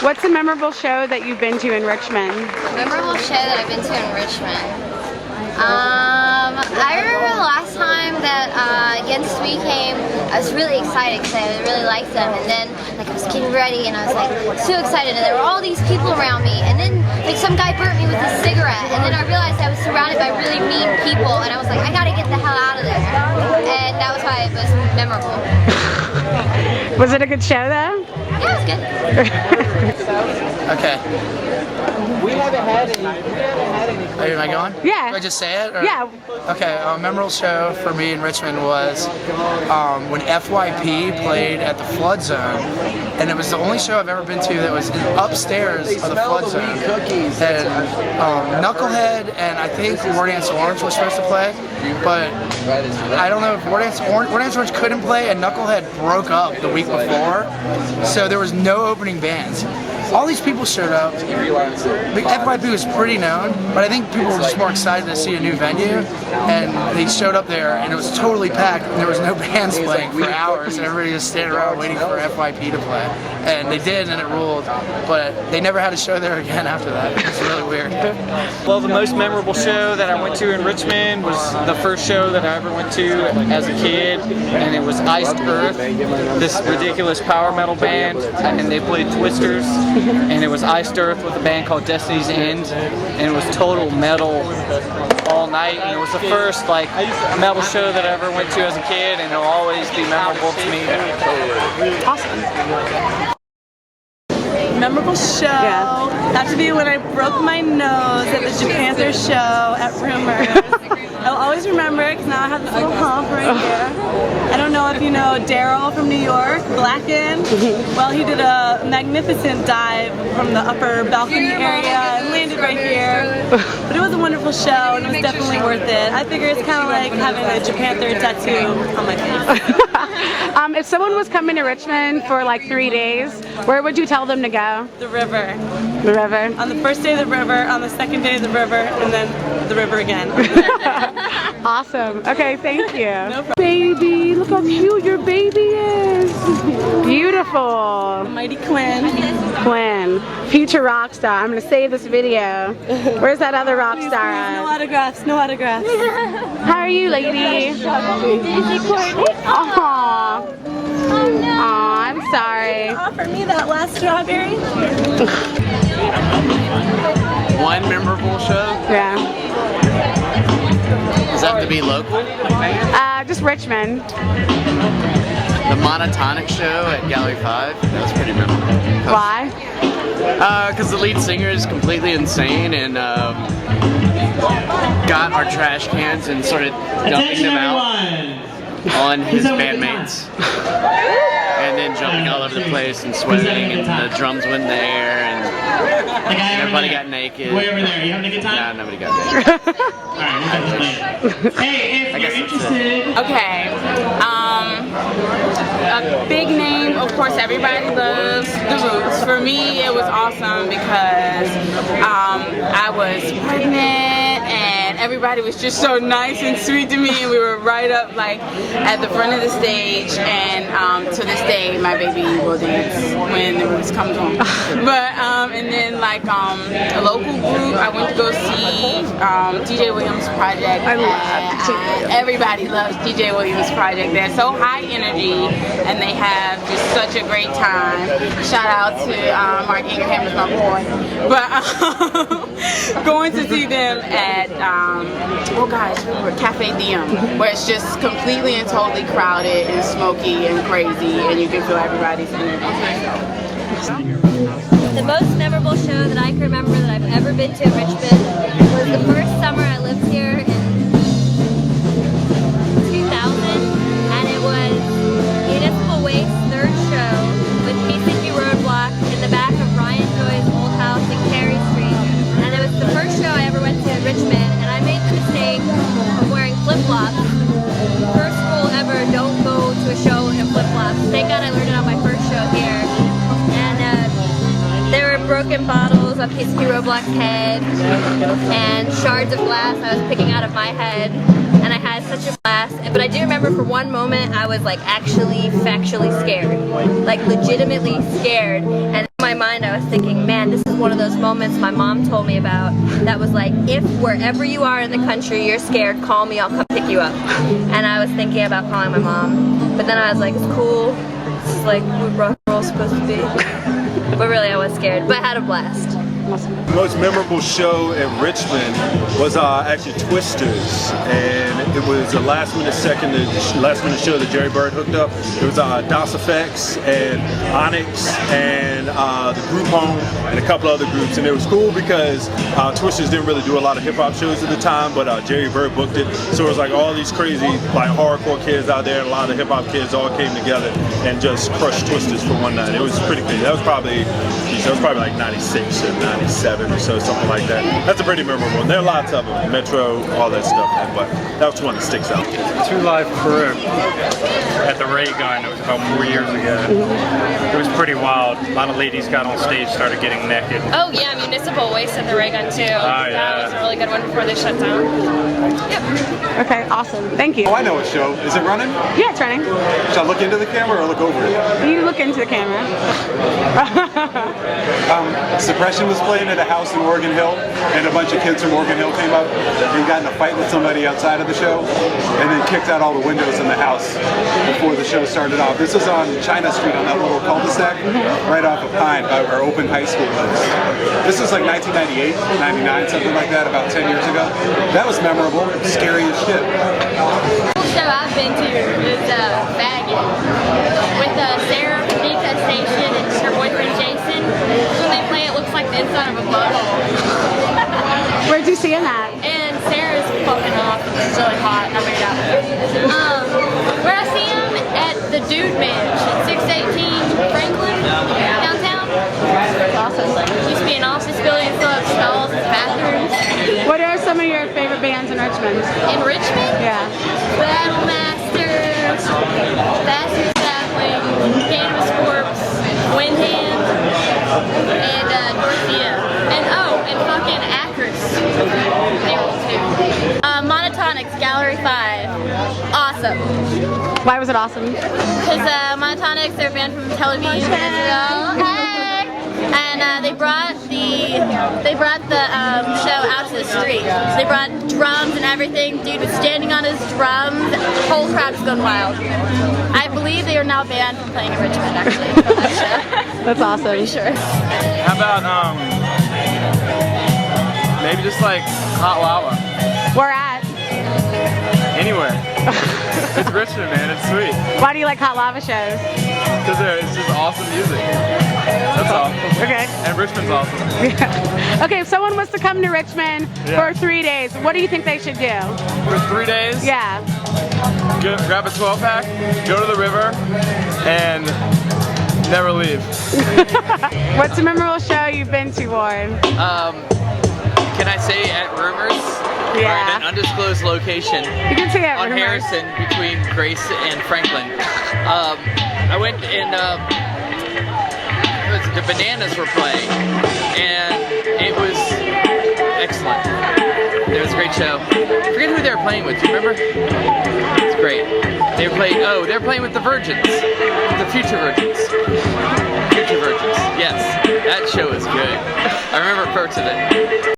What's a memorable show that you've been to in Richmond? Memorable show that I've been to in Richmond. I remember the last time that Against Me came, I was really excited because I really liked them, and then like I was getting ready and I was like so excited, and there were all these people around me, and then like some guy burnt me with a cigarette, and then I realized I was surrounded by really mean people, and I was like, I gotta get the hell out of there, and that was why it was memorable. Was it a good show though? Yeah, it was good. Okay. We haven't had any. Am I going? Yeah. Do I just say it? Or? Yeah. Okay, a memorable show for me in Richmond was when FYP played at the Flood Zone, and it was the only show I've ever been to that was upstairs of the Flood Zone. And Knucklehead and I think War Dance Orange were supposed to play, but I don't know if War Dance Orange couldn't play, and Knucklehead broke up the week before, so there was no opening bands. All these people showed up. The FYP was pretty known, but I think people were just more excited to see a new venue, and they showed up there, and it was totally packed, and there was no bands playing for hours, and everybody just standing around waiting for FYP to play. And they did, and it ruled, but they never had a show there again after that. It was really weird. Well, the most memorable show that I went to in Richmond was the first show that I ever went to as a kid, and it was Iced Earth, this ridiculous power metal band, and they played Twisters, and it was Iced Earth with a band called Destiny's End, and it was total metal all night, and it was the first like metal show that I ever went to as a kid, and it'll always be memorable to me. Awesome. Memorable show. Yeah. Had to be when I broke my nose at the Japanther show at Rumors. I'll always remember it because now I have this little hump right here. I don't know if you know Daryl from New York, Blackened. Well, he did a magnificent dive from the upper balcony area and landed right here. But it was a wonderful show, and it was definitely worth it. I figure it's kind of like having a Japanther tattoo on my face. If someone was coming to Richmond for like 3 days, where would you tell them to go? The river. The river. On the first day, the river. On the second day, the river. And then the river again. Awesome. Okay, thank you. No problem. Baby, look how cute your baby is. Beautiful. Mighty Quinn. Quinn, future rock star. I'm gonna save this video. Where's that other rock Please, star please, no at? autographs, no autographs. How are you, lady? Aww. Oh no! Aw, I'm sorry. Offer me that last strawberry. One memorable show? Yeah. Does that have to be local? Just Richmond. The Monotonic show at Gallery 5? That was pretty memorable. Why? Because the lead singer is completely insane and got our trash cans and started dumping them out on his bandmates. And then jumping all over the place and sweating, and the drums went in the air, and everybody got naked. Way over there, you having a good time? No, nobody got naked. Alright, hey, if you're interested. Okay, a big name, of course everybody loves The Roots. For me it was awesome because I was pregnant and everybody was just so nice and sweet to me, and we were right up like at the front of the stage, and to this day my baby will dance when The Roots comes on. But and then like a local group, I went to go see DJ Williams Project. I love everybody loves DJ Williams Project. They're so high energy and they have just such a great time. Shout out to Mark Ingraham, is my boy. But going to see them at Cafe Diem, where it's just completely and totally crowded and smoky and crazy, and you can feel everybody's energy. The most memorable show that I can remember that I've ever been to in Richmond was the first summer I lived here in 2000, and it was Municipal Waste's third show with PCP Roadblock in the back of Ryan Joy's old house in Carey Street. And it was the first show I ever went to in Richmond, and I made the mistake of wearing flip-flops. First rule ever, don't go to a show in flip-flops. Thank God I learned it on my first show here. There were broken bottles on PCP Roadblock's head and shards of glass I was picking out of my head, and I had such a blast. But I do remember for one moment I was like actually factually scared, like legitimately scared, and my mind I was thinking, man, this is one of those moments my mom told me about that was like, if wherever you are in the country you're scared, call me, I'll come pick you up. And I was thinking about calling my mom, but then I was like, it's cool, this is like what rock and roll's supposed to be. But really I was scared, but I had a blast. The most memorable show at Richmond was actually Twisters, and it was a last minute show that Jerry Bird hooked up. It was DOS Effects and Onyx and the Group Home and a couple other groups, and it was cool because Twisters didn't really do a lot of hip hop shows at the time, but Jerry Bird booked it, so it was like all these crazy like hardcore kids out there and a lot of hip hop kids all came together and just crushed Twisters for one night. It was pretty crazy. That was probably like 96 or 97 or so, something like that. That's a pretty memorable one. There are lots of them, Metro, all that stuff, but that was one that sticks out. 2 Live Crew at the Ray Gun. It was about 4 years ago. It was pretty wild. A lot of ladies got on stage, started getting naked. Oh yeah, Municipal Waste at the Ray Gun too. Yeah. That was a really good one before they shut down. Yep. Okay, awesome. Thank you. Oh, I know a show. Is it running? Yeah, it's running. Should I look into the camera or look over it? You look into the camera. Suppression was playing at a house in Oregon Hill, and a bunch of kids from Oregon Hill came up and got in a fight with somebody outside of the show, and then kicked out all the windows in the house before the show started off. This was on China Street on that little cul-de-sac, right off of Pine, where Open High School is. This was like 1998, 99, something like that, about 10 years ago. That was memorable, scary as shit. The show I've been to is Faggot with Sarah from Nika Station and her boyfriend Jason. When they play, it looks like the inside of a bubble. Where'd you see him at? And Sarah's fucking off. It's really hot. I made out. Where I see him at the Dude Manch at 618 Franklin downtown. Awesome. Used to be an office building full of stalls and bathrooms. What are some of your favorite bands in Richmond? In Richmond? Yeah. Battle Masters, Bastard Sapling, Cannabis Corpse, Windhand, and Dorothea. And fucking Actress. They were too. Monotonics, Gallery 5. Awesome. Why was it awesome? Because Monotonics, they're a band from Tel Aviv, Israel. Hey! And they brought the show out to the street. They brought drums and everything. Dude was standing on his drums. The whole crowd was going wild. I believe they are now banned from playing in Richmond, actually, from that show. That's awesome. Pretty sure. How about maybe just like Hot Lava? Where at? Anywhere. It's Richmond, man. It's sweet. Why do you like Hot Lava shows? Because it's just awesome music. That's all. Okay. And Richmond's awesome. Yeah. Okay, if someone was to come to Richmond for 3 days, what do you think they should do? For 3 days? Yeah. Grab a 12-pack, go to the river, and never leave. What's a memorable show you've been to, Warren? Can I say at Rumors? Yeah. We're in an undisclosed location. You can say at on Rumors. Harrison between Grace and Franklin. I went and the Bananas were playing, and it was excellent. It was a great show. I forget who they were playing with. Do you remember? It's great. They were playing with the Virgins, the Future Virgins. Future Virgins. Yes, that show is good. I remember parts of it.